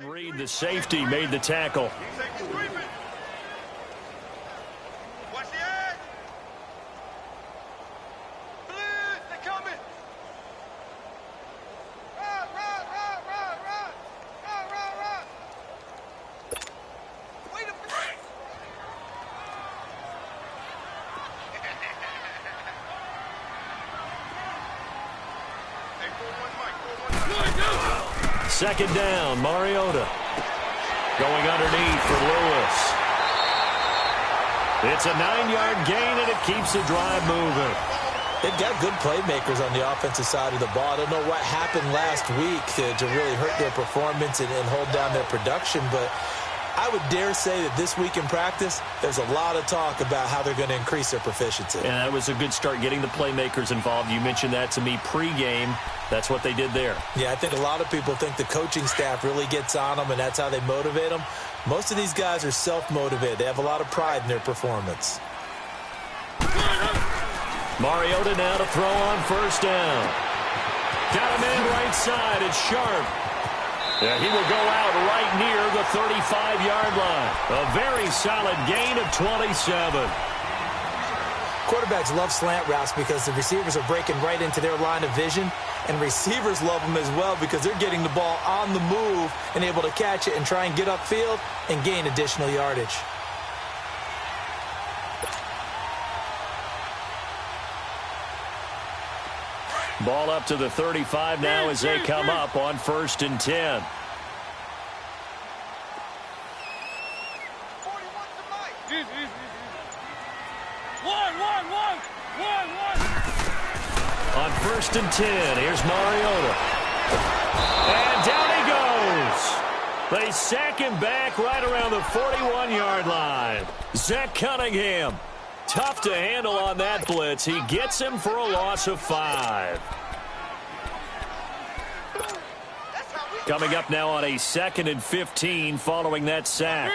Reed, the safety, made the tackle. Second down, Mariota. Going underneath for Lewis. It's a 9-yard gain, and it keeps the drive moving. They've got good playmakers on the offensive side of the ball. I don't know what happened last week to really hurt their performance and hold down their production, but I would dare say that this week in practice, there's a lot of talk about how they're going to increase their proficiency. And that was a good start, getting the playmakers involved. You mentioned that to me pregame. That's what they did there. Yeah, I think a lot of people think the coaching staff really gets on them, and that's how they motivate them. Most of these guys are self-motivated. They have a lot of pride in their performance. Mariota now to throw on first down. Got a man right side. It's Sharp. Yeah, he will go out right near the 35-yard line. A very solid gain of 27. Quarterbacks love slant routes because the receivers are breaking right into their line of vision, and receivers love them as well because they're getting the ball on the move and able to catch it and try and get upfield and gain additional yardage. Ball up to the 35 now as they come up on 1st and 10. On 1st and 10, here's Mariota. And down he goes. They sack him back right around the 41-yard line. Zach Cunningham. Tough to handle on that blitz. He gets him for a loss of 5. Coming up now on a 2nd and 15 following that sack.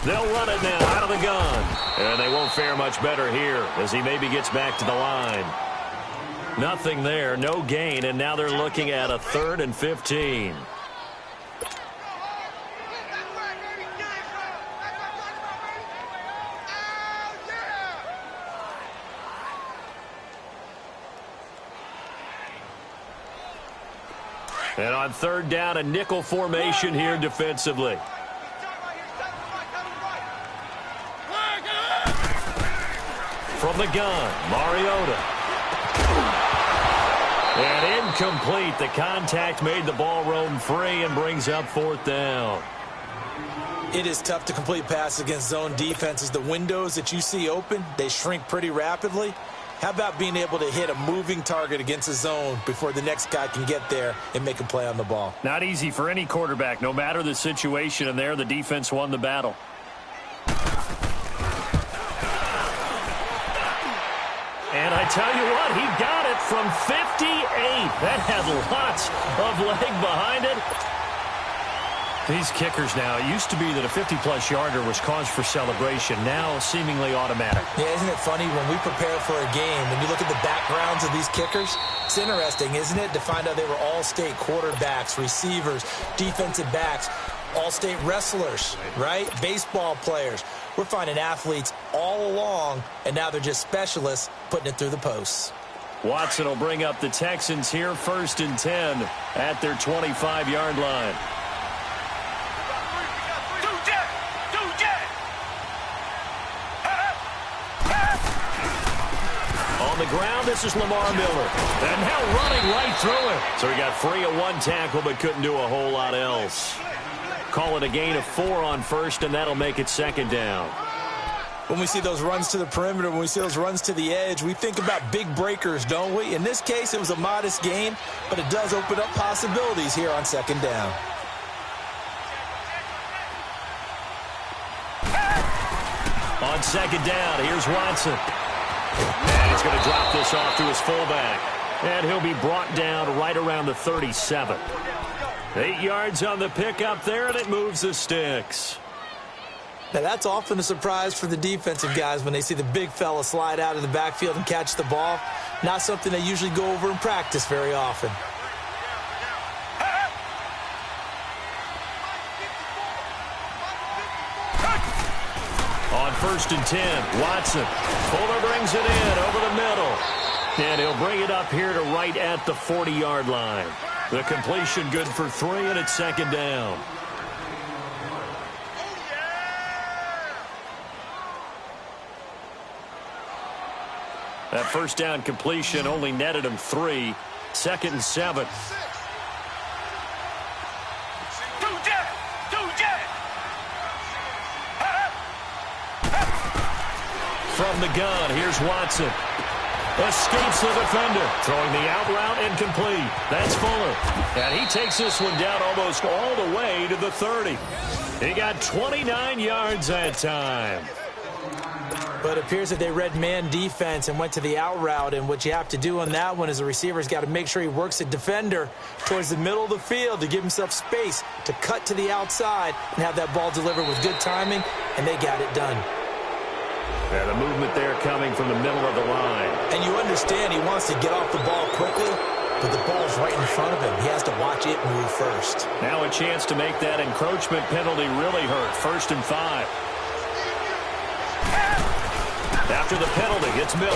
They'll run it now out of the gun. And they won't fare much better here as he maybe gets back to the line. Nothing there, no gain, and now they're looking at a 3rd and 15. And on 3rd down, a nickel formation here defensively. From the gun, Mariota. And incomplete. The contact made the ball roam free and brings up 4th down. It is tough to complete passes against zone defenses. The windows that you see open, they shrink pretty rapidly. How about being able to hit a moving target against a zone before the next guy can get there and make a play on the ball? Not easy for any quarterback, no matter the situation, and there the defense won the battle. And I tell you what, he got it from 58. That had lots of leg behind it. These kickers now, it used to be that a 50-plus yarder was cause for celebration. Now, seemingly automatic. Yeah, isn't it funny when we prepare for a game, when you look at the backgrounds of these kickers, it's interesting, isn't it, to find out they were all-state quarterbacks, receivers, defensive backs, all-state wrestlers, right? Baseball players. We're finding athletes all along, and now they're just specialists putting it through the posts. Watson will bring up the Texans here, 1st and 10 at their 25-yard line. On the ground, this is Lamar Miller. And now running right through it. So he got free of 1 tackle but couldn't do a whole lot else. Call it a gain of 4 on 1st, and that'll make it 2nd down. When we see those runs to the perimeter, when we see those runs to the edge, we think about big breakers, don't we? In this case, it was a modest gain, but it does open up possibilities here on 2nd down. On 2nd down, here's Watson. And he's going to drop this off to his fullback. And he'll be brought down right around the 37. 8 yards on the pickup there, and it moves the sticks. Now, that's often a surprise for the defensive guys when they see the big fella slide out of the backfield and catch the ball. Not something they usually go over in practice very often. On 1st and 10, Watson. Fuller brings it in over the middle. And he'll bring it up here to right at the 40-yard line. The completion good for 3, and it's 2nd down. That 1st down completion only netted him 3. 2nd and 7. From the gun, here's Watson. Escapes the defender. Throwing the out route incomplete. That's Fuller. And he takes this one down almost all the way to the 30. He got 29 yards that time. But it appears that they read man defense and went to the out route. And what you have to do on that one is the receiver's got to make sure he works the defender towards the middle of the field to give himself space to cut to the outside and have that ball delivered with good timing, and they got it done. Yeah, the movement there coming from the middle of the line. And you understand he wants to get off the ball quickly, but the ball's right in front of him. He has to watch it move first. Now a chance to make that encroachment penalty really hurt. 1st and 5. After the penalty, it's Miller.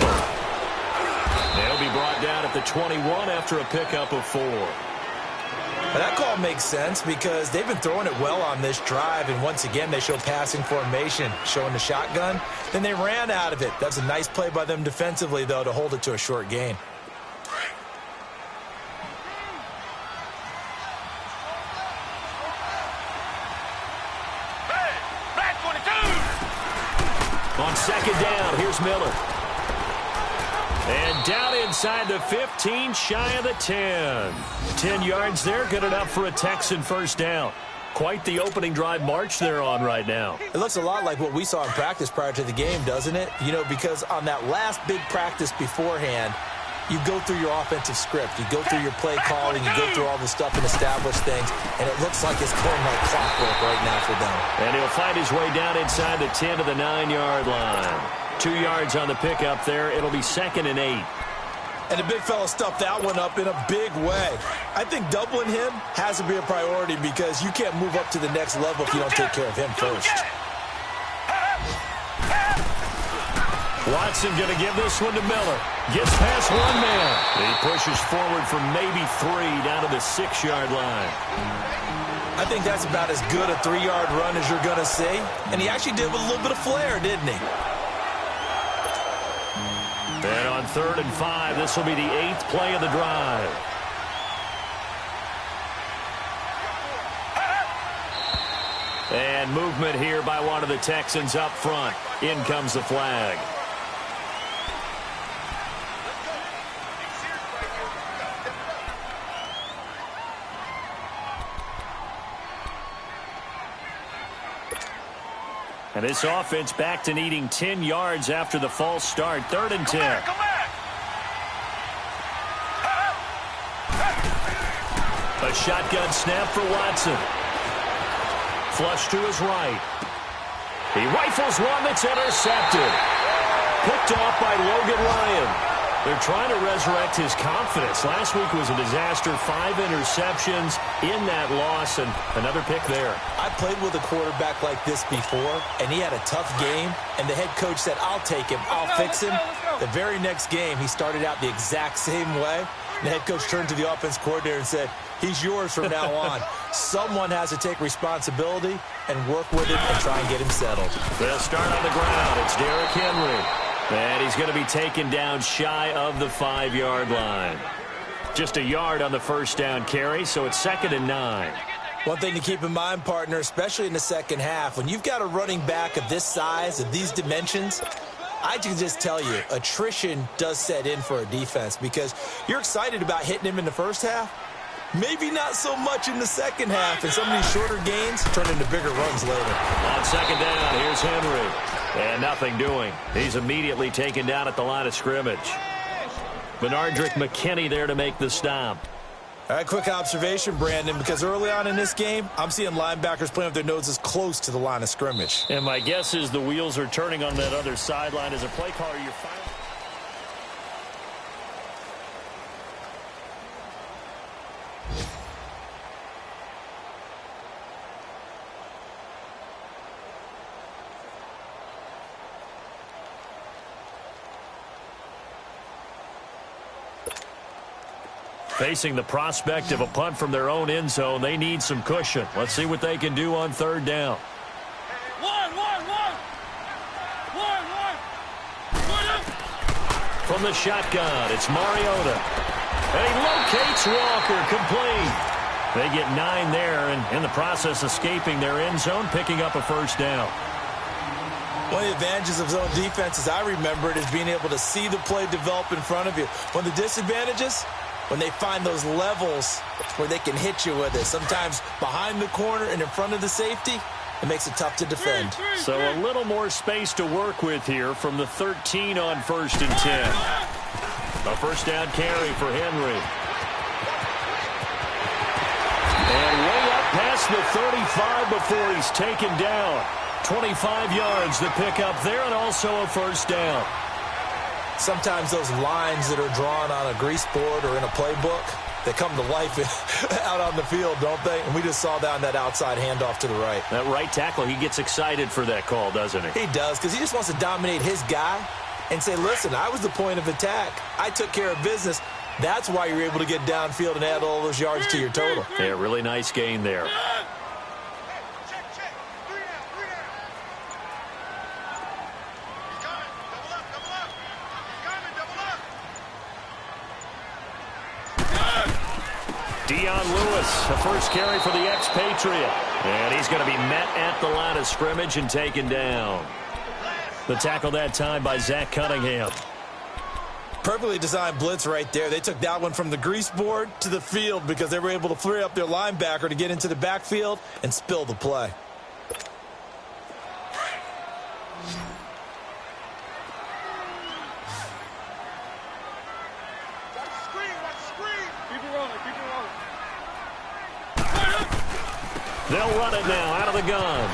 They'll be brought down at the 21 after a pickup of 4. But that call makes sense because they've been throwing it well on this drive, and once again they show passing formation, showing the shotgun. Then they ran out of it. That's a nice play by them defensively, though, to hold it to a short gain. On 2nd down, here's Miller. And down inside the 15, shy of the 10. 10 yards there, good enough for a Texan 1st down. Quite the opening drive march they're on right now. It looks a lot like what we saw in practice prior to the game, doesn't it? You know, because on that last big practice beforehand, you go through your offensive script. You go through your play calling. You go through all the stuff and establish things. And it looks like it's going like clockwork right now for them. And he'll find his way down inside the 10 to the 9-yard line. 2 yards on the pickup there. It'll be 2nd and 8. And the big fella stuffed that one up in a big way. I think doubling him has to be a priority because you can't move up to the next level if you don't take care of him first. Watson going to give this one to Miller. Gets past one man. He pushes forward for maybe 3 down to the 6-yard line. I think that's about as good a 3-yard run as you're going to see. And he actually did with a little bit of flair, didn't he? And on 3rd and 5, this will be the 8th play of the drive. And movement here by one of the Texans up front. In comes the flag. And this offense back to needing 10 yards after the false start. 3rd and 10. Come back. A shotgun snap for Watson. Flush to his right. He rifles one that's intercepted. Picked off by Logan Ryan. They're trying to resurrect his confidence. Last week was a disaster. 5 interceptions in that loss, and another pick there. I played with a quarterback like this before, and he had a tough game, and the head coach said, I'll take him, I'll fix him. The very next game, he started out the exact same way. The head coach turned to the offense coordinator and said, he's yours from now on. Someone has to take responsibility and work with it and try and get him settled. They'll start on the ground. It's Derrick Henry. And he's going to be taken down shy of the 5-yard line. Just a yard on the 1st down carry, so it's 2nd and 9. One thing to keep in mind, partner, especially in the second half, when you've got a running back of this size, of these dimensions, I can just tell you, attrition does set in for a defense because you're excited about hitting him in the first half. Maybe not so much in the second half, and some of these shorter gains turn into bigger runs later. On 2nd down, here's Henry. And nothing doing. He's immediately taken down at the line of scrimmage. Benardrick McKinney there to make the stop. All right, quick observation, Brandon, because early on in this game, I'm seeing linebackers playing with their noses close to the line of scrimmage. And my guess is the wheels are turning on that other sideline as a play caller. Facing the prospect of a punt from their own end zone, they need some cushion. Let's see what they can do on third down. From the shotgun, it's Mariota. And he locates Walker, complete. They get 9 there, and in the process escaping their end zone, picking up a first down. One of the advantages of zone defense, as I remember it, is being able to see the play develop in front of you. One of the disadvantages, when they find those levels where they can hit you with it, sometimes behind the corner and in front of the safety, it makes it tough to defend. So a little more space to work with here from the 13 on 1st and 10. A first down carry for Henry. And way up past the 35 before he's taken down. 25 yards to pick up there, and also a first down. Sometimes those lines that are drawn on a grease board or in a playbook, they come to life out on the field, don't they? And we just saw that on that outside handoff to the right. That right tackle, he gets excited for that call, doesn't he? He does, because he just wants to dominate his guy and say, listen, I was the point of attack. I took care of business. That's why you're able to get downfield and add all those yards to your total. Yeah, really nice gain there. Dion Lewis, the first carry for the expatriate. And he's going to be met at the line of scrimmage and taken down. The tackle that time by Zach Cunningham. Perfectly designed blitz right there. They took that one from the grease board to the field because they were able to free up their linebacker to get into the backfield and spill the play. They'll run it now out of the gun.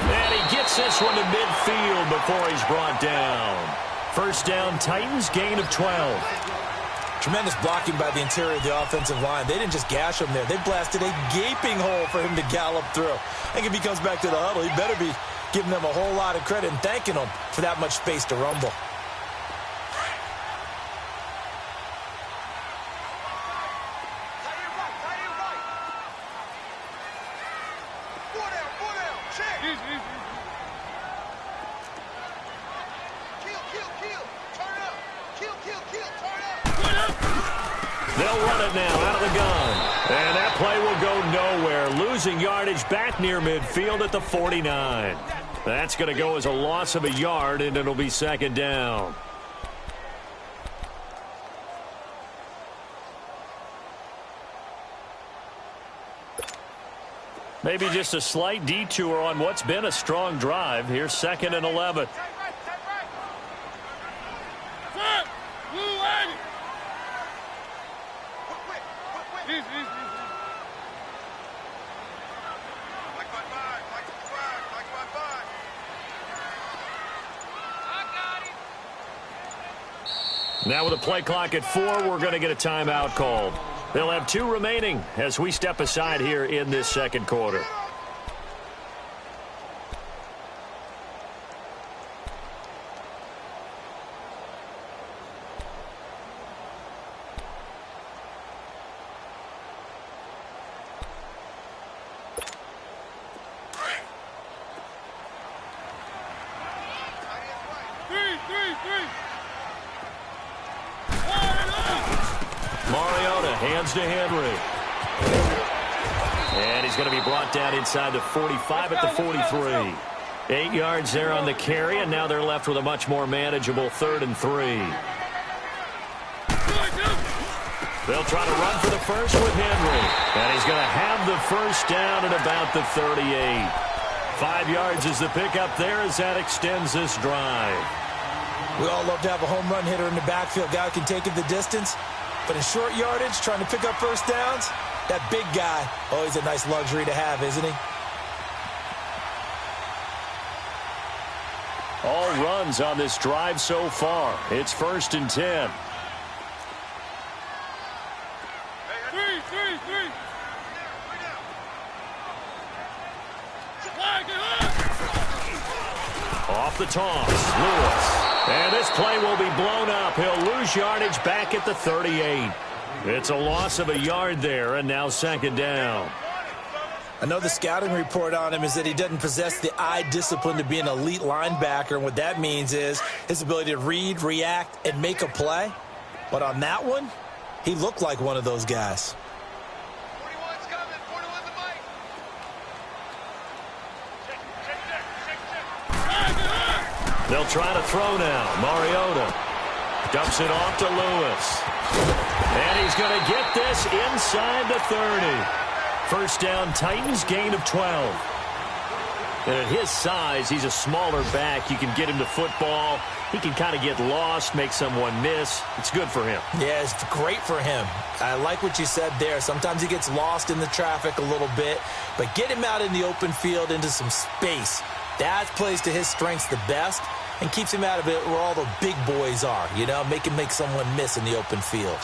And he gets this one to midfield before he's brought down. First down, Titans, gain of 12. Tremendous blocking by the interior of the offensive line. They didn't just gash him there. They blasted a gaping hole for him to gallop through. I think if he comes back to the huddle, he better be giving them a whole lot of credit and thanking them for that much space to rumble. They'll run it now out of the gun. And that play will go nowhere. Losing yardage back near midfield at the 49. That's going to go as a loss of a yard, and it'll be second down. Maybe just a slight detour on what's been a strong drive. Here's 2nd and 11. Now with a play clock at 4, we're going to get a timeout called. They'll have 2 remaining as we step aside here in this second quarter. Mariota hands to Henry. And he's going to be brought down inside the 45 at the 43. 8 yards there on the carry, and now they're left with a much more manageable 3rd and 3. They'll try to run for the first with Henry. And he's going to have the first down at about the 38. 5 yards is the pickup there as that extends this drive. We all love to have a home run hitter in the backfield. Guy who can take it the distance. But in short yardage, trying to pick up first downs, that big guy, always a nice luxury to have, isn't he? All runs on this drive so far. It's 1st and 10. Off the toss, Lewis. And this play will be blown up. He'll lose yardage back at the 38. It's a loss of a yard there, and now second down. I know the scouting report on him is that he doesn't possess the eye discipline to be an elite linebacker, and what that means is his ability to read, react, and make a play. But on that one, he looked like one of those guys. 41's coming. 41's the mic. They'll try to throw now. Mariota dumps it off to Lewis. And he's going to get this inside the 30. First down, Titans, gain of 12. And at his size, he's a smaller back. You can get him to football. He can kind of get lost, make someone miss. It's good for him. Yeah, it's great for him. I like what you said there. Sometimes he gets lost in the traffic a little bit, but get him out in the open field into some space. That plays to his strengths the best and keeps him out of it where all the big boys are, you know, make him make someone miss in the open field.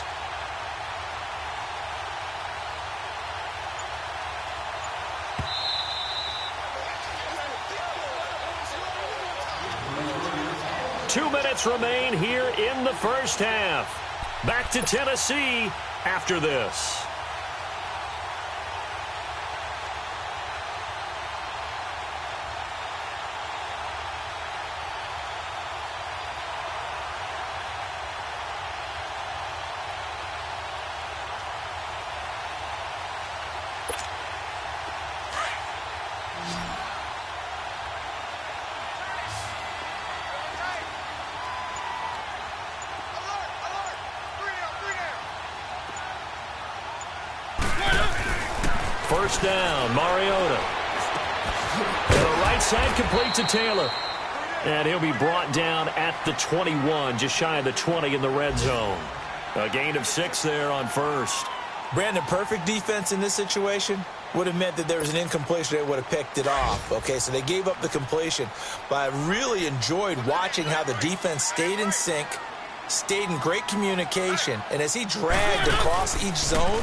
Two minutes remain here in the first half. Back to Tennessee after this. First down, Mariota. And the right side complete to Taylor. And he'll be brought down at the 21, just shy of the 20 in the red zone. A gain of 6 there on first. Brandon, perfect defense in this situation would have meant that there was an incompletion. They would have picked it off. Okay, so they gave up the completion. But I really enjoyed watching how the defense stayed in sync, stayed in great communication, and as he dragged across each zone,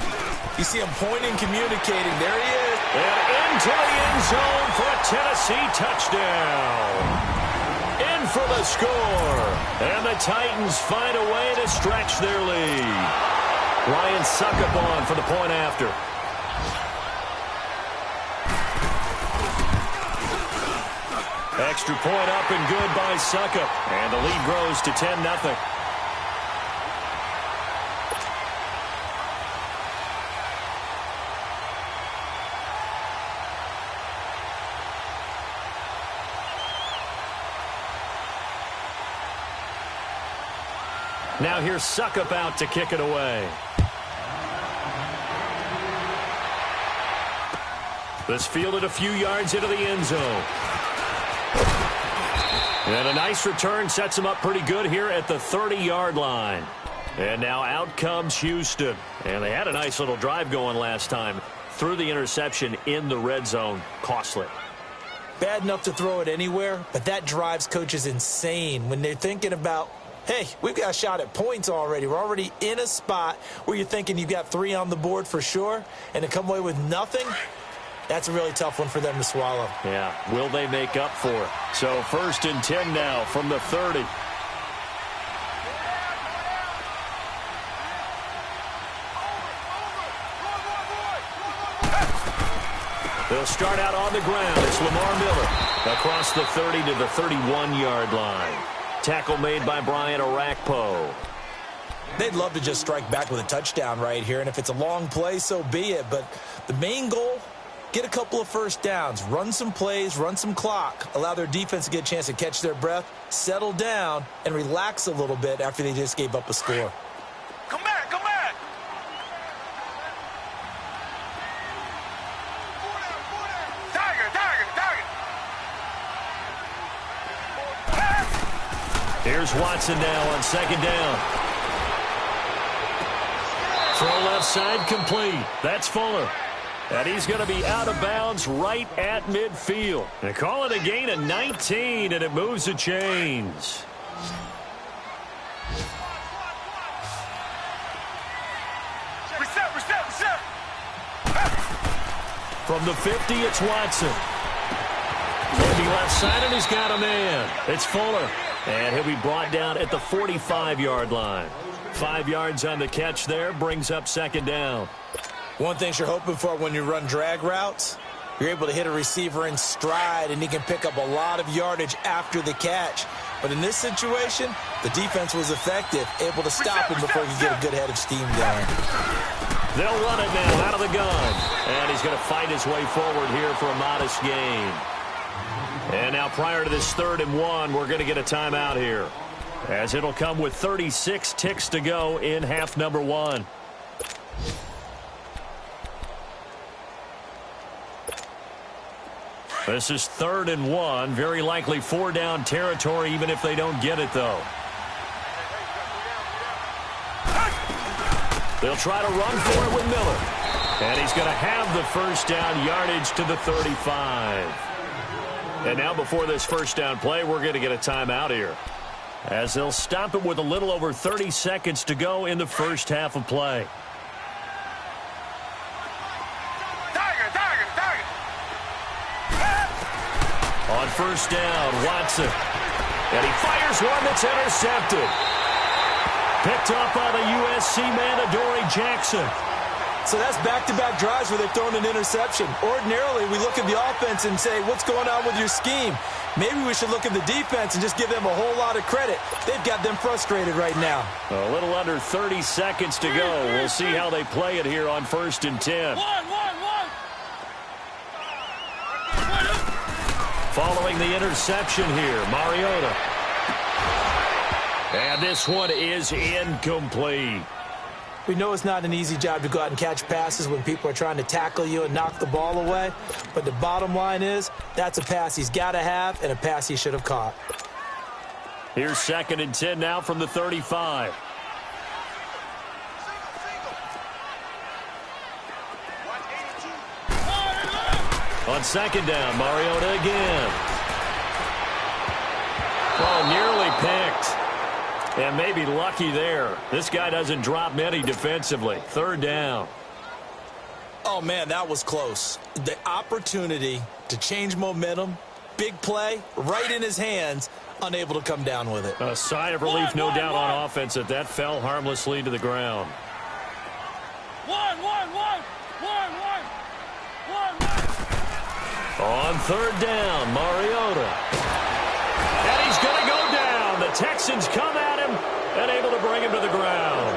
you see him pointing, communicating. There he is. And into the end zone for a Tennessee touchdown. In for the score. And the Titans find a way to stretch their lead. Ryan Suckup on for the point after. Extra point up and good by Suckup. And the lead grows to 10-0. Now here's Suckup out to kick it away. This fielded a few yards into the end zone. And a nice return sets him up pretty good here at the 30-yard line. And now out comes Houston. And they had a nice little drive going last time. Threw the interception in the red zone. Costly. Bad enough to throw it anywhere, but that drives coaches insane when they're thinking about, hey, we've got a shot at points already. We're already in a spot where you're thinking you've got 3 on the board for sure, and to come away with nothing, that's a really tough one for them to swallow. Yeah, will they make up for it? So 1st and 10 now from the 30. They'll start out on the ground. It's Lamar Miller across the 30 to the 31-yard line. Tackle made by Brian Orakpo. They'd love to just strike back with a touchdown right here, and if it's a long play, so be it. But the main goal, get a couple of first downs, run some plays, run some clock, allow their defense to get a chance to catch their breath, settle down, and relax a little bit after they just gave up a score. Come back, come back. Tiger, tiger, tiger. Here's Watson now on 2nd down. Throw left side complete. That's Fuller. And he's going to be out of bounds right at midfield. They call it a gain of 19, and it moves the chains. Reset, reset, reset. From the 50, it's Watson. Looking left side, and he's got a man. It's Fuller. And he'll be brought down at the 45-yard line. 5 yards on the catch there, brings up second down. One thing you're hoping for when you run drag routes, you're able to hit a receiver in stride, and he can pick up a lot of yardage after the catch. But in this situation, the defense was effective, able to stop him before he could get a good head of steam going. They'll run it now out of the gun. And he's going to fight his way forward here for a modest gain. And now prior to this 3rd and 1, we're going to get a timeout here, as it'll come with 36 ticks to go in half number 1. This is 3rd and 1. Very likely 4-down territory, even if they don't get it, though. They'll try to run for it with Miller. And he's going to have the first down, yardage to the 35. And now before this first down play, we're going to get a timeout here, as they'll stop it with a little over 30 seconds to go in the first half of play. On first down, Watson. And he fires one that's intercepted. Picked up by the USC man, Adoree Jackson. So that's back-to-back drives where they've thrown an interception. Ordinarily, we look at the offense and say, what's going on with your scheme? Maybe we should look at the defense and just give them a whole lot of credit. They've got them frustrated right now. A little under 30 seconds to go. We'll see how they play it here on 1st and 10. Following the interception here, Mariota. And this one is incomplete. We know it's not an easy job to go out and catch passes when people are trying to tackle you and knock the ball away. But the bottom line is, that's a pass he's got to have and a pass he should have caught. Here's 2nd and 10 now from the 35. On 2nd down, Mariota again. Oh, nearly picked. And maybe lucky there. This guy doesn't drop many defensively. 3rd down. Oh, man, that was close. The opportunity to change momentum, big play, right in his hands, unable to come down with it. A sigh of relief, no doubt, on offense that fell harmlessly to the ground. On 3rd down, Mariota. And he's going to go down. The Texans come at him and able to bring him to the ground.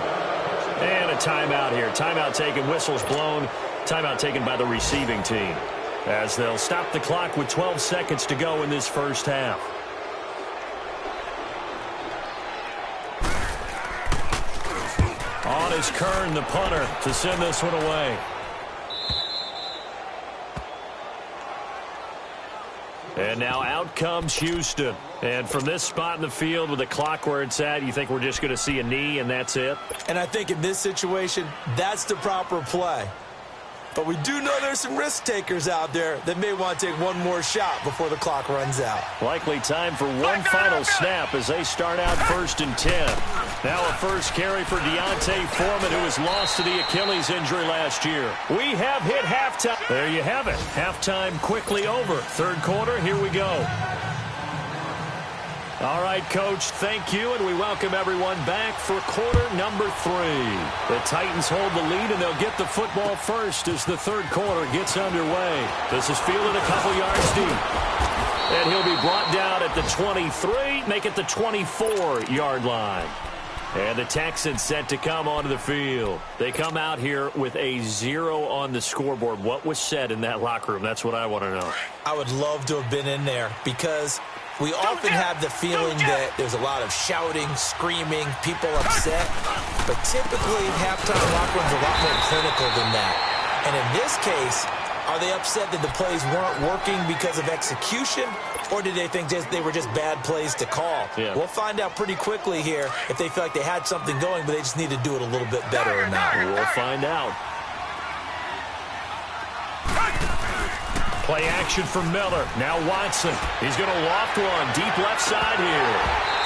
And a timeout here. Timeout taken, whistles blown. Timeout taken by the receiving team, as they'll stop the clock with 12 seconds to go in this first half. On is Kern, the punter, to send this one away. And now out comes Houston. And from this spot in the field with the clock where it's at, you think we're just going to see a knee and that's it? And I think in this situation, that's the proper play. But we do know there's some risk takers out there that may want to take one more shot before the clock runs out. Likely time for one final snap as they start out 1st and 10. Now a first carry for Deontay Foreman, who was lost to the Achilles injury last year. We have hit halftime. There you have it. Halftime quickly over. 3rd quarter, here we go. All right, Coach, thank you, and we welcome everyone back for quarter number 3. The Titans hold the lead, and they'll get the football first as the 3rd quarter gets underway. This is fielded a couple yards deep. And he'll be brought down at the 23, make it the 24-yard line. And the Texans set to come onto the field. They come out here with a 0 on the scoreboard. What was said in that locker room? That's what I want to know. I would love to have been in there, because we often have the feeling that there's a lot of shouting, screaming, people upset. But typically, halftime locker rooms are a lot more clinical than that. And in this case, are they upset that the plays weren't working because of execution? Or did they think they were just bad plays to call? Yeah. We'll find out pretty quickly here if they feel like they had something going, but they just need to do it a little bit better or not. We'll find out. Play action for Miller. Now Watson. He's going to loft one deep left side here.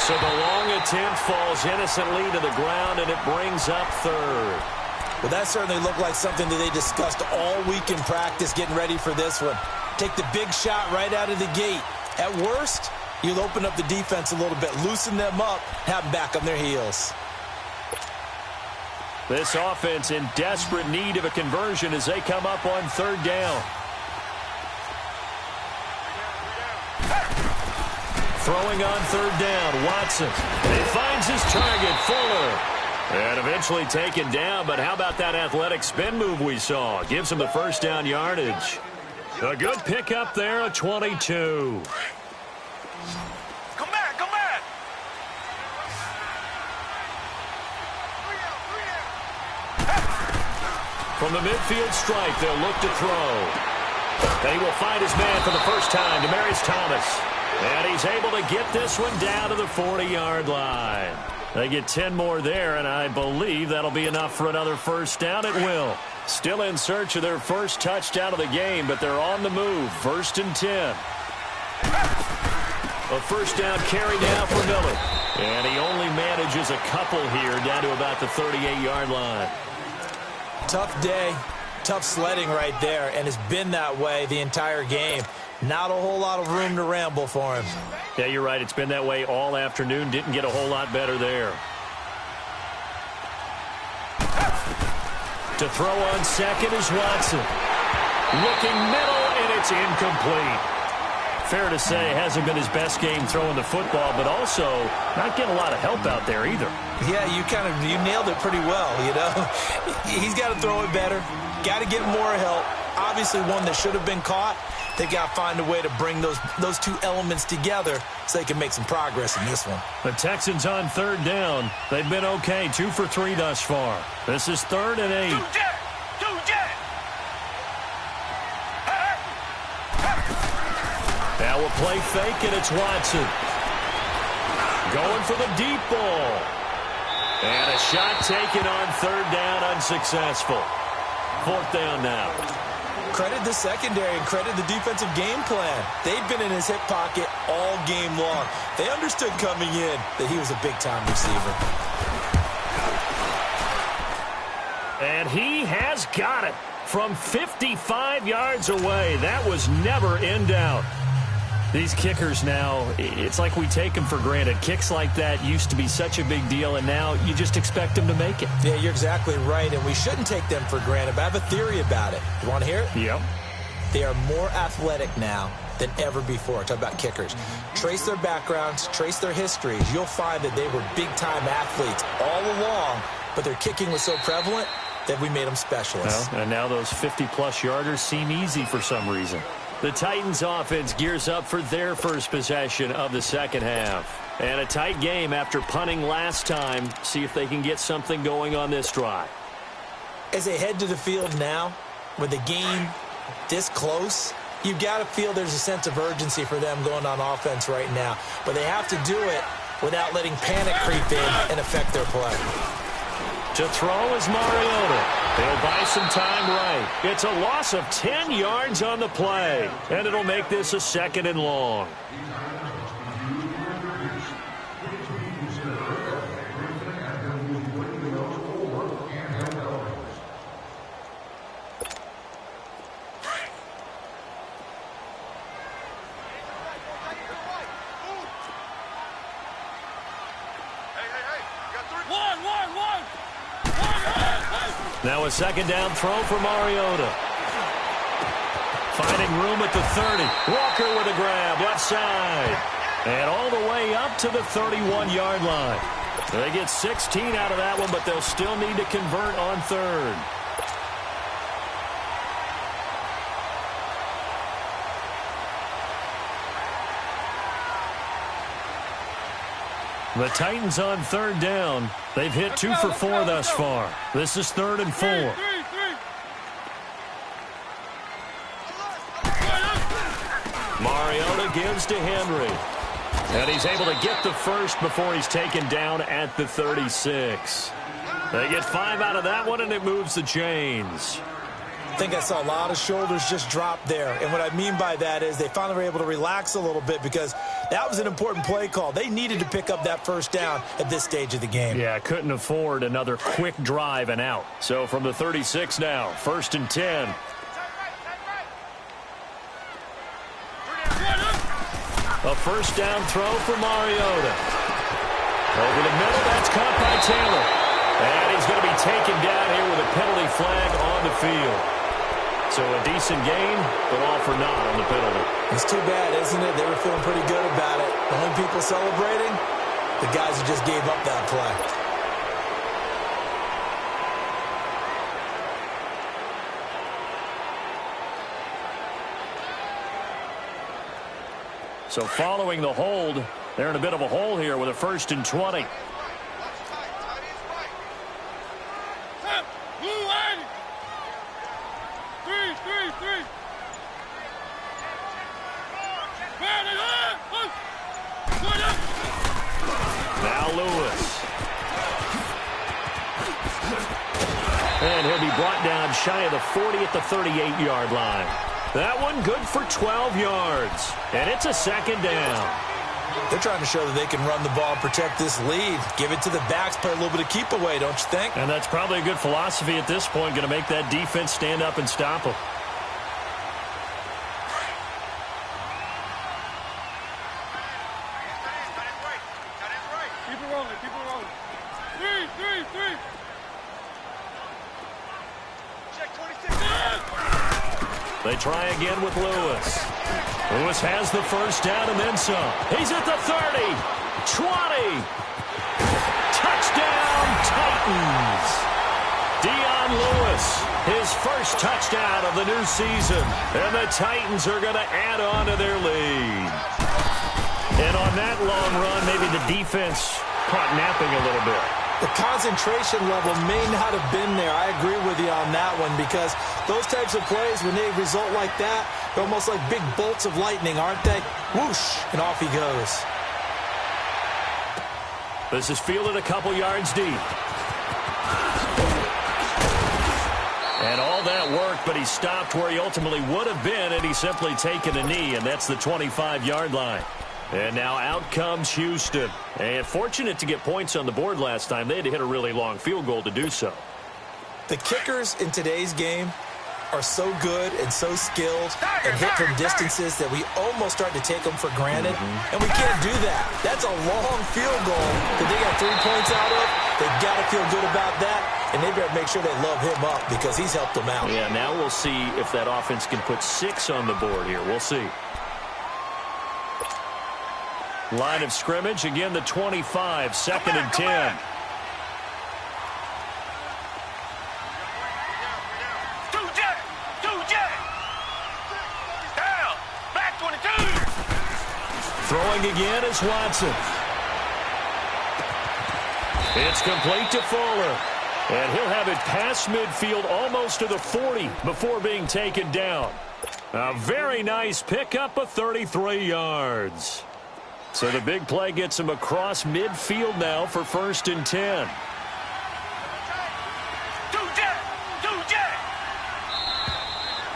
So the long attempt falls innocently to the ground, and it brings up 3rd. Well, that certainly looked like something that they discussed all week in practice getting ready for this one. Take the big shot right out of the gate. At worst, you'll open up the defense a little bit, loosen them up, have them back on their heels. This offense in desperate need of a conversion as they come up on third down. Throwing on third down, Watson. He finds his target, Fuller. And eventually taken down, but how about that athletic spin move we saw? Gives him the first down yardage. A good pickup there, a 22. Come back, come back. From the midfield strike, they'll look to throw. And he will find his man for the first time, Demaryius Thomas. And he's able to get this one down to the 40-yard line. They get 10 more there, and I believe that'll be enough for another first down. It will. Still in search of their first touchdown of the game, but they're on the move. First and 10. A first down carry now for Miller. And he only manages a couple here down to about the 38-yard line. Tough day, tough sledding right there, and it's been that way the entire game. Not a whole lot of room to ramble for him. Yeah, you're right. It's been that way all afternoon. Didn't get a whole lot better there. To throw on second is Watson. Looking middle, and it's incomplete. Fair to say, hasn't been his best game throwing the football, but also not getting a lot of help out there either. Yeah, you nailed it pretty well, you know. He's got to throw it better. Got to get more help. Obviously one that should have been caught. They've got to find a way to bring those two elements together so they can make some progress in this one. The Texans on third down. They've been okay, 2 for 3 thus far. This is 3rd and 8. Now we'll play fake, and it's Watson. Going for the deep ball. And a shot taken on third down, unsuccessful. 4th down now. Credit the secondary and credit the defensive game plan. They've been in his hip pocket all game long. They understood coming in that he was a big-time receiver. And he has got it from 55 yards away. That was never in doubt. These kickers now, it's like we take them for granted. Kicks like that used to be such a big deal, and now you just expect them to make it. Yeah, you're exactly right, and we shouldn't take them for granted, but I have a theory about it. You want to hear it? Yep. They are more athletic now than ever before. Talk about kickers. Trace their backgrounds, trace their histories. You'll find that they were big-time athletes all along, but their kicking was so prevalent that we made them specialists. Well, and now those 50-plus yarders seem easy for some reason. The Titans offense gears up for their first possession of the second half. And a tight game after punting last time. See if they can get something going on this drive. As they head to the field now, with the game this close, you've got to feel there's a sense of urgency for them going on offense right now. But they have to do it without letting panic creep in and affect their play. To throw is Mariota. He'll buy some time right. It's a loss of 10 yards on the play, and it'll make this a 2nd and long. Now a 2nd down throw for Mariota. Finding room at the 30. Walker with a grab, left side. And all the way up to the 31-yard line. They get 16 out of that one, but they'll still need to convert on 3rd. The Titans on 3rd down. They've hit 2 for 4 thus far. This is 3rd and 4. Mariota gives to Henry. And he's able to get the first before he's taken down at the 36. They get 5 out of that one, and it moves the chains. I think I saw a lot of shoulders just drop there. And what I mean by that is they finally were able to relax a little bit because that was an important play call. They needed to pick up that first down at this stage of the game. Yeah, couldn't afford another quick drive and out. So from the 36 now, 1st and 10. A first down throw for Mariota. Over the middle, that's caught by Taylor. And he's going to be taken down here with a penalty flag on the field. So a decent gain, but all for naught on the penalty. It's too bad, isn't it? They were feeling pretty good about it. The only people celebrating, the guys who just gave up that play. So following the hold, they're in a bit of a hole here with a 1st and 20. Now Lewis. And he'll be brought down shy of the 40 at the 38-yard line. That one good for 12 yards. And it's a 2nd down. They're trying to show that they can run the ball and protect this lead. Give it to the backs, play a little bit of keep away, don't you think? And that's probably a good philosophy at this point. Going to make that defense stand up and stop them. Keep it rolling, keep it rolling. Three. Check 26. They try again with Lewis. Lewis has the 1st down and then some. He's at the 30, 20. Touchdown, Titans. Dion Lewis, his 1st touchdown of the new season. And the Titans are going to add on to their lead. And on that long run, maybe the defense caught napping a little bit. The concentration level may not have been there. I agree with you on that one because those types of plays, when they result like that, they're almost like big bolts of lightning, aren't they? Whoosh, and off he goes. This is fielded a couple yards deep. And all that worked, but he stopped where he ultimately would have been had he simply taken a knee, and that's the 25-yard line. And now out comes Houston. And fortunate to get points on the board last time. They had to hit a really long field goal to do so. The kickers in today's game are so good and so skilled and hit from distances that we almost start to take them for granted. And we can't do that. That's a long field goal that they got 3 points out of. They've got to feel good about that. And they better make sure they love him up because he's helped them out. Yeah, now we'll see if that offense can put 6 on the board here. We'll see. Line of scrimmage, again the 25, 2nd and 10. Down, back 22. Throwing again is Watson. It's complete to Fuller. And he'll have it past midfield almost to the 40 before being taken down. A very nice pickup of 33 yards. So the big play gets him across midfield now for 1st and 10.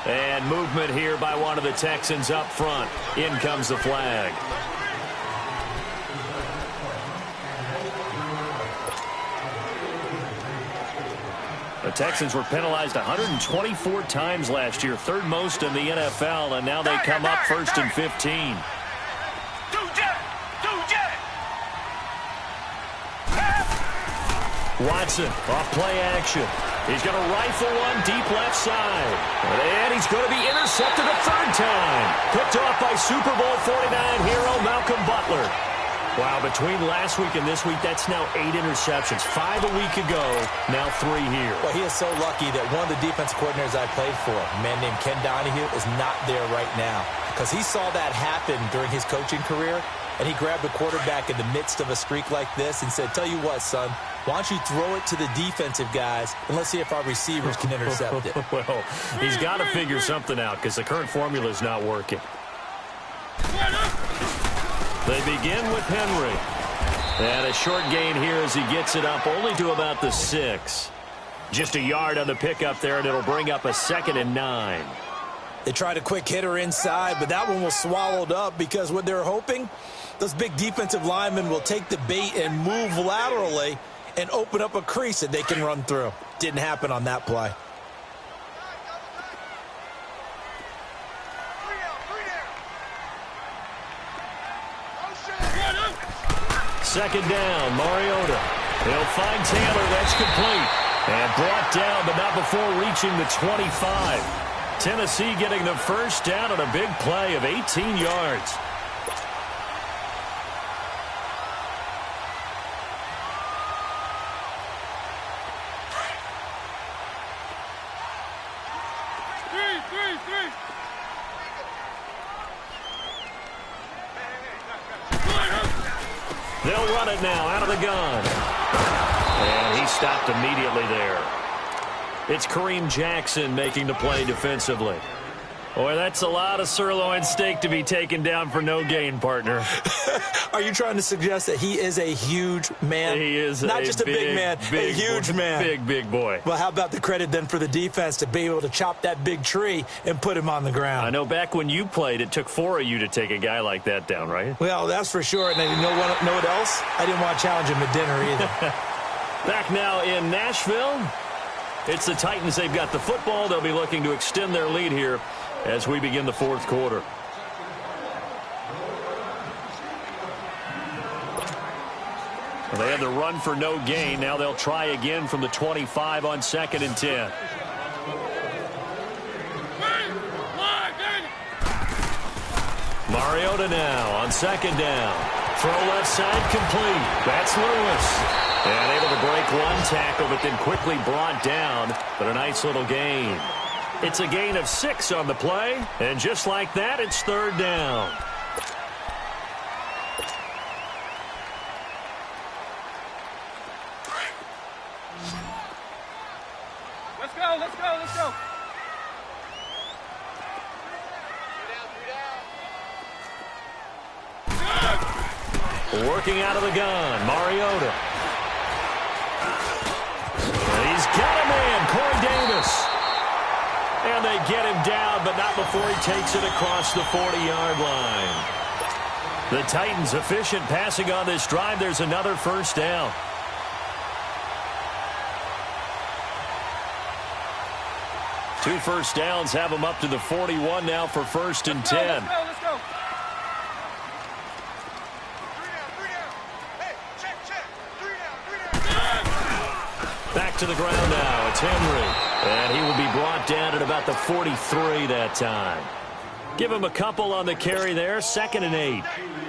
And movement here by one of the Texans up front. In comes the flag. The Texans were penalized 124 times last year, 3rd most in the NFL, and now they come up 1st and 15. Watson off play action. He's going to rifle one deep left side. And he's going to be intercepted a 3rd time. Picked off by Super Bowl 49 hero Malcolm Butler. Wow, between last week and this week, that's now 8 interceptions. 5 a week ago, now 3 here. Well, he is so lucky that one of the defense coordinators I played for, a man named Ken Donahue, is not there right now. Because he saw that happen during his coaching career, and he grabbed the quarterback in the midst of a streak like this and said, tell you what, son, why don't you throw it to the defensive guys, and let's see if our receivers can intercept it. Well, he's got to figure something out because the current formula is not working. They begin with Henry. And a short gain here as he gets it up only to about the 6. Just a yard on the pickup there, and it'll bring up a 2nd and 9. They tried a quick hitter inside, but that one was swallowed up because what they're hoping, those big defensive linemen will take the bait and move laterally and open up a crease that they can run through. Didn't happen on that play. Second down, Mariota. He'll find Taylor. That's complete. And brought down, but not before reaching the 25. Tennessee getting the first down on a big play of 18 yards. They'll run it now out of the gun. And he stopped immediately there. It's Kareem Jackson making the play defensively. Boy, that's a lot of sirloin steak to be taken down for no gain, partner. Are you trying to suggest that he is a huge man? He is not just a big man, a huge man. Big boy. Well, how about the credit then for the defense to be able to chop that big tree and put him on the ground? I know back when you played, it took 4 of you to take a guy like that down, right? Well, that's for sure. And you know what else? I didn't want to challenge him at dinner either. Back now in Nashville. It's the Titans. They've got the football. They'll be looking to extend their lead here as we begin the fourth quarter. Well, they had the run for no gain. Now they'll try again from the 25 on 2nd and 10. Mariota now on 2nd down. Throw left side complete. That's Lewis. And able to break one tackle, but then quickly brought down. But a nice little gain. It's a gain of 6 on the play. And just like that, it's 3rd down. Let's go, let's go, let's go. Working out of the gun, Mariota. And he's got a man, Corey Davis. And they get him down, but not before he takes it across the 40-yard line. The Titans efficient passing on this drive. There's another first down. Two first downs have them up to the 41 now for 1st and 10. Let's go, let's go. Back to the ground now. It's Henry. And he will be brought down at about the 43 that time. Give him a couple on the carry there. 2nd and 8.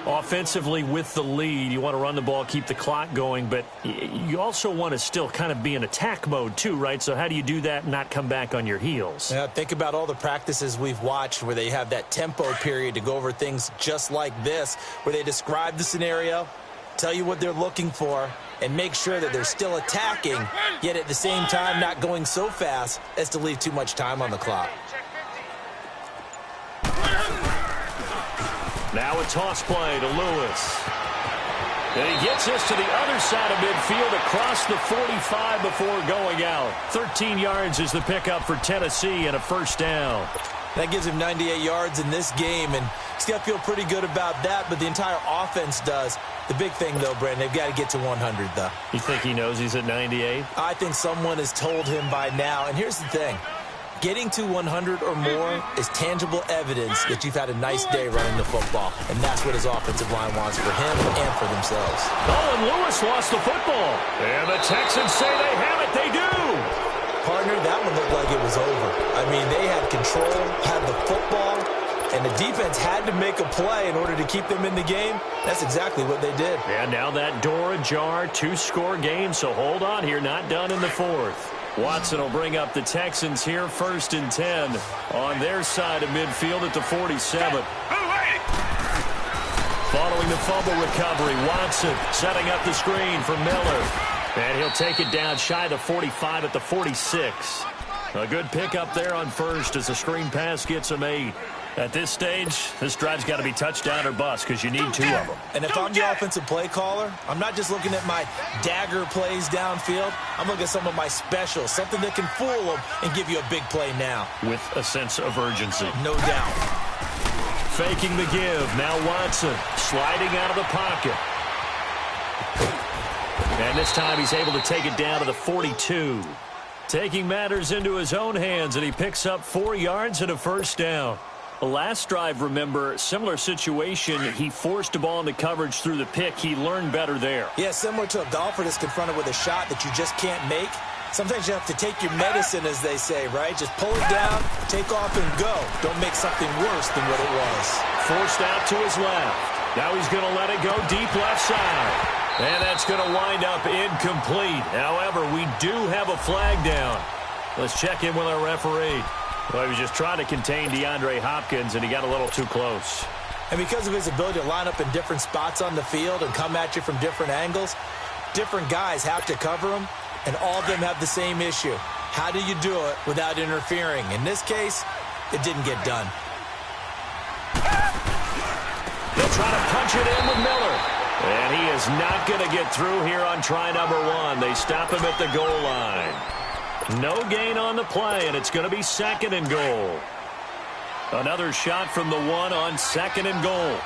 Offensively with the lead, you want to run the ball, keep the clock going, but you also want to still kind of be in attack mode too, right? So how do you do that and not come back on your heels? Yeah, think about all the practices we've watched where they have that tempo period to go over things just like this, where they describe the scenario, tell you what they're looking for, and make sure that they're still attacking, yet at the same time not going so fast as to leave too much time on the clock. Now a toss play to Lewis. And he gets this to the other side of midfield across the 45 before going out. 13 yards is the pickup for Tennessee and a first down. That gives him 98 yards in this game, and he's got to feel pretty good about that, but the entire offense does. The big thing, though, Brandon, they've got to get to 100, though. You think he knows he's at 98? I think someone has told him by now, and here's the thing. Getting to 100 or more is tangible evidence that you've had a nice day running the football, and that's what his offensive line wants for him and for themselves. Oh, and Lewis lost the football. And the Texans say they have it. They do. Partner, that one looked like it was over. I mean, they had control, had the football, and the defense had to make a play in order to keep them in the game. That's exactly what they did. And now that door ajar, 2-score game, so hold on here, not done in the 4th. Watson will bring up the Texans here, 1st and 10 on their side of midfield at the 47. Following the fumble recovery, Watson setting up the screen for Miller. And he'll take it down shy of the 45 at the 46. A good pickup there on 1st as the screen pass gets him 8. At this stage, this drive's got to be touchdown or bust because you need 2 of them. And if I'm the offensive play caller, I'm not just looking at my dagger plays downfield. I'm looking at some of my specials, something that can fool them and give you a big play now. With a sense of urgency. No doubt. Faking the give. Now Watson sliding out of the pocket. And this time he's able to take it down to the 42. Taking matters into his own hands, and he picks up 4 yards and a first down. The last drive, remember, similar situation. He forced a ball into coverage through the pick. He learned better there. Yeah, similar to a golfer that's confronted with a shot that you just can't make. Sometimes you have to take your medicine, as they say, right? Just pull it down, take off, and go. Don't make something worse than what it was. Forced out to his left. Now he's going to let it go deep left side. And that's going to wind up incomplete. However, we do have a flag down. Let's check in with our referee. Well, he was just trying to contain DeAndre Hopkins, and he got a little too close. And because of his ability to line up in different spots on the field and come at you from different angles, different guys have to cover him, and all of them have the same issue. How do you do it without interfering? In this case, it didn't get done. They'll try to punch it in with Miller. And he is not going to get through here on try number 1. They stop him at the goal line. No gain on the play, and it's going to be 2nd and goal. Another shot from the 1 on 2nd and goal.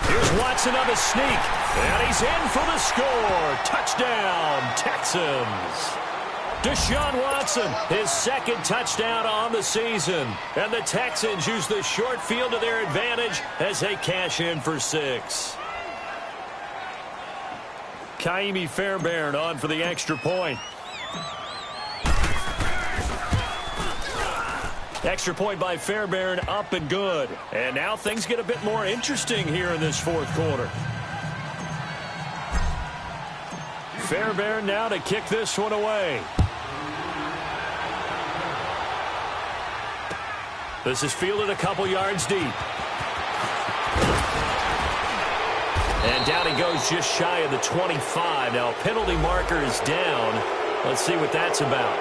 Here's Watson on the sneak, and he's in for the score. Touchdown, Texans. Deshaun Watson, his 2nd touchdown on the season. And the Texans use the short field to their advantage as they cash in for 6. Kaimi Fairbairn on for the extra point. Extra point by Fairbairn, up and good. And now things get a bit more interesting here in this 4th quarter. Fairbairn now to kick this one away. This is fielded a couple yards deep. And down he goes just shy of the 25. Now, penalty marker is down. Let's see what that's about.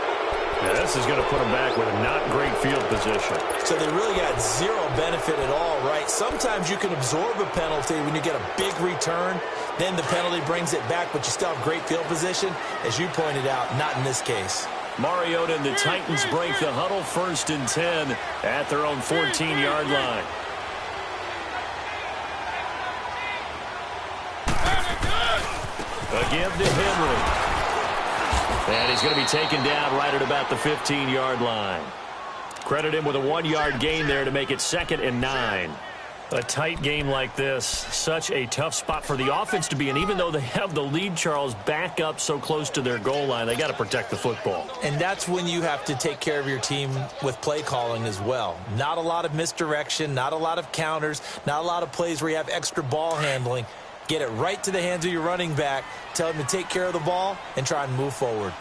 Yeah, this is going to put him back with a not great field position. So they really got zero benefit at all, right? Sometimes you can absorb a penalty when you get a big return. Then the penalty brings it back, but you still have great field position. As you pointed out, not in this case. Mariota and the Titans break the huddle, 1st and 10 at their own 14-yard line. Again to Henry. And he's going to be taken down right at about the 15-yard line. Credit him with a 1-yard gain there to make it 2nd and 9. A tight game like this, such a tough spot for the offense to be in. Even though they have the lead, Charles, back up so close to their goal line, they got to protect the football. And that's when you have to take care of your team with play calling as well. Not a lot of misdirection, not a lot of counters, not a lot of plays where you have extra ball handling. Get it right to the hands of your running back, tell him to take care of the ball, and try and move forward.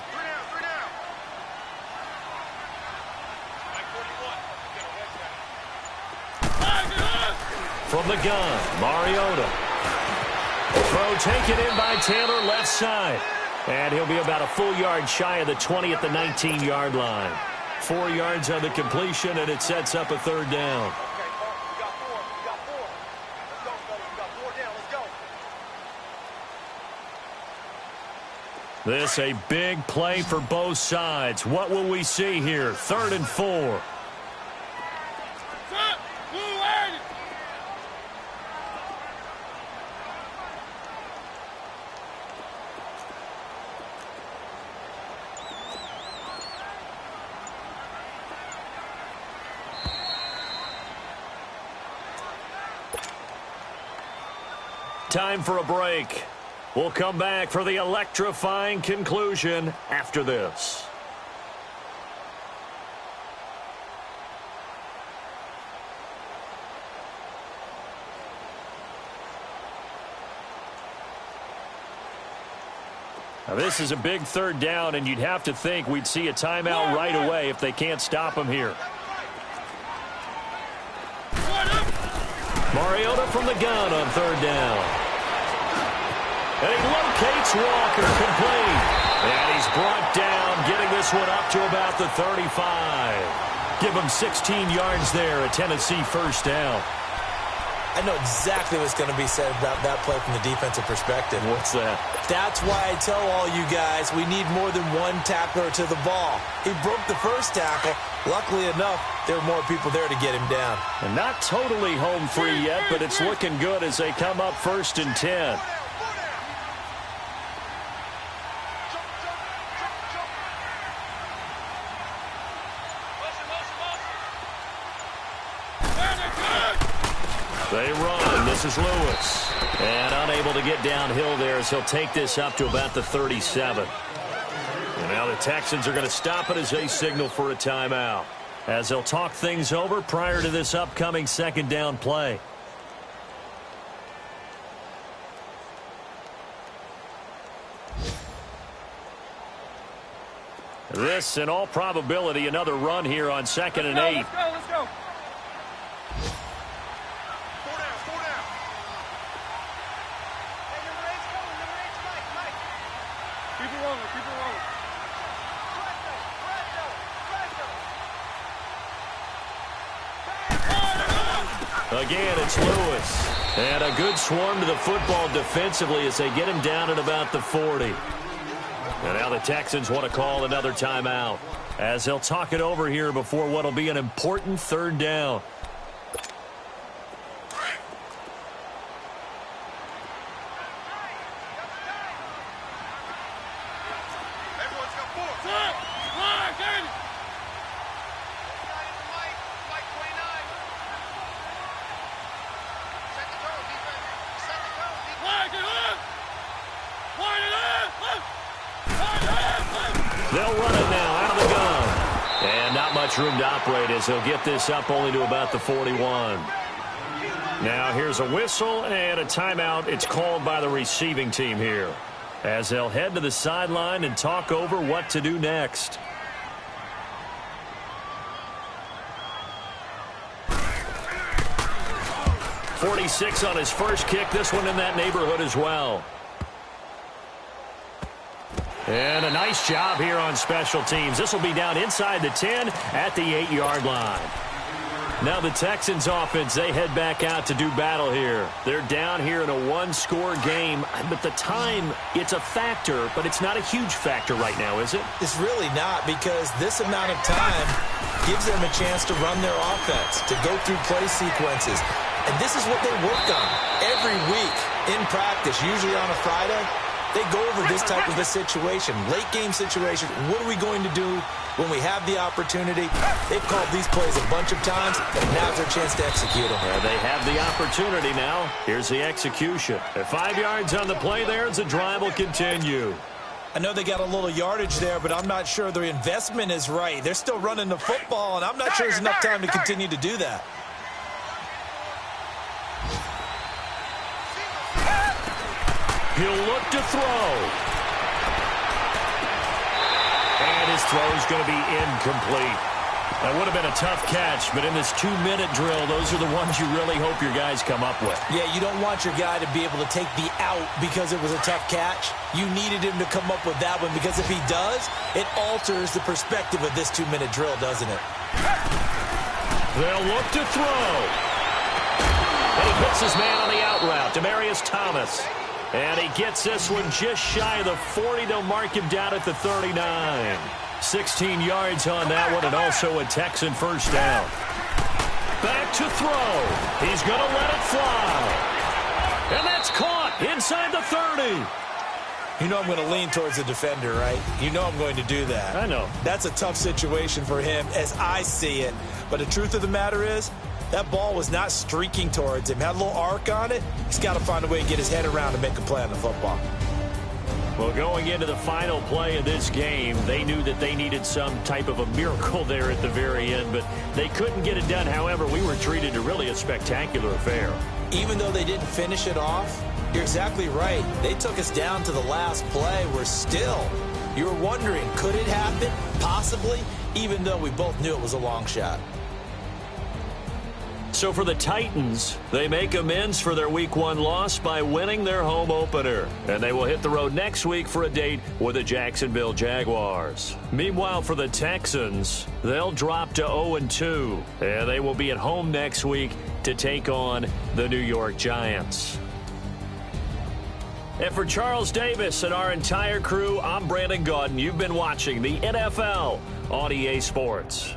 From the gun, Mariota. Throw taken in by Taylor, left side. And he'll be about a full yard shy of the 20 at the 19-yard line. 4 yards on the completion, and it sets up a 3rd down. This a big play for both sides. What will we see here? 3rd and 4. Time for a break. We'll come back for the electrifying conclusion after this. Now this is a big 3rd down, and you'd have to think we'd see a timeout right away if they can't stop him here. Mariota from the gun on 3rd down. And he locates Walker, complete. And he's brought down, getting this one up to about the 35. Give him 16 yards there, a Tennessee 1st down. I know exactly what's going to be said about that play from the defensive perspective. What's that? That's why I tell all you guys we need more than one tackler to the ball. He broke the first tackle. Luckily enough, there were more people there to get him down. And not totally home free yet, but it's looking good as they come up 1st and 10. They run. This This is Lewis. And unable to get downhill there as he'll take this up to about the 37. And now the Texans are going to stop it as they signal for a timeout, as they'll talk things over prior to this upcoming second down play. This, in all probability, another run here on 2nd and 8. Let's go, let's go. Four down. Hey, number 8's Mike. Keep it rolling. Again, it's Lewis. And a good swarm to the football defensively as they get him down at about the 40. And now the Texans want to call another timeout, as they'll talk it over here before what will be an important third down. Everyone's got 4. Line, Danny. Mike 29. Second toe, defense. Line it up. They'll run it now out of the gun. And not much room to operate as they'll get this up only to about the 41. Now here's a whistle and a timeout. It's called by the receiving team here, as they'll head to the sideline and talk over what to do next. .46 on his first kick. This one in that neighborhood as well. And a nice job here on special teams. This will be down inside the 10 at the 8-yard line. Now the Texans offense, they head back out to do battle here. They're down here in a one-score game, but the time, it's a factor, but it's not a huge factor right now, is it? It's really not, because this amount of time gives them a chance to run their offense, to go through play sequences. And this is what they work on every week in practice, usually on a Friday. They go over this type of a situation, late game situation. What are we going to do when we have the opportunity? They've called these plays a bunch of times, and now's their chance to execute them. They have the opportunity now. Here's the execution. At 5 yards on the play there, as the drive will continue. I know they got a little yardage there, but I'm not sure their investment is right. They're still running the football, and I'm not sure there's enough time to continue to do that. He'll look to throw. And his throw is going to be incomplete. That would have been a tough catch, but in this 2-minute drill, those are the ones you really hope your guys come up with. Yeah, you don't want your guy to be able to take the out because it was a tough catch. You needed him to come up with that one, because if he does, it alters the perspective of this 2-minute drill, doesn't it? They'll look to throw. And he puts his man on the out route, Demaryius Thomas. And he gets this one just shy of the 40. They'll mark him down at the 39. 16 yards on that one, and also a Texan first down. Back to throw. He's going to let it fly. And that's caught inside the 30. You know I'm going to lean towards the defender, right? You know I'm going to do that. I know. That's a tough situation for him as I see it. But the truth of the matter is, that ball was not streaking towards him. Had a little arc on it. He's got to find a way to get his head around and make a play on the football. Well, going into the final play of this game, they knew that they needed some type of a miracle there at the very end, but they couldn't get it done. However, we were treated to really a spectacular affair. Even though they didn't finish it off, you're exactly right. They took us down to the last play. We're still, you were wondering, could it happen? Possibly, even though we both knew it was a long shot. So for the Titans, they make amends for their Week 1 loss by winning their home opener. And they will hit the road next week for a date with the Jacksonville Jaguars. Meanwhile, for the Texans, they'll drop to 0-2. And they will be at home next week to take on the New York Giants. And for Charles Davis and our entire crew, I'm Brandon Gaudin. You've been watching the NFL on EA Sports.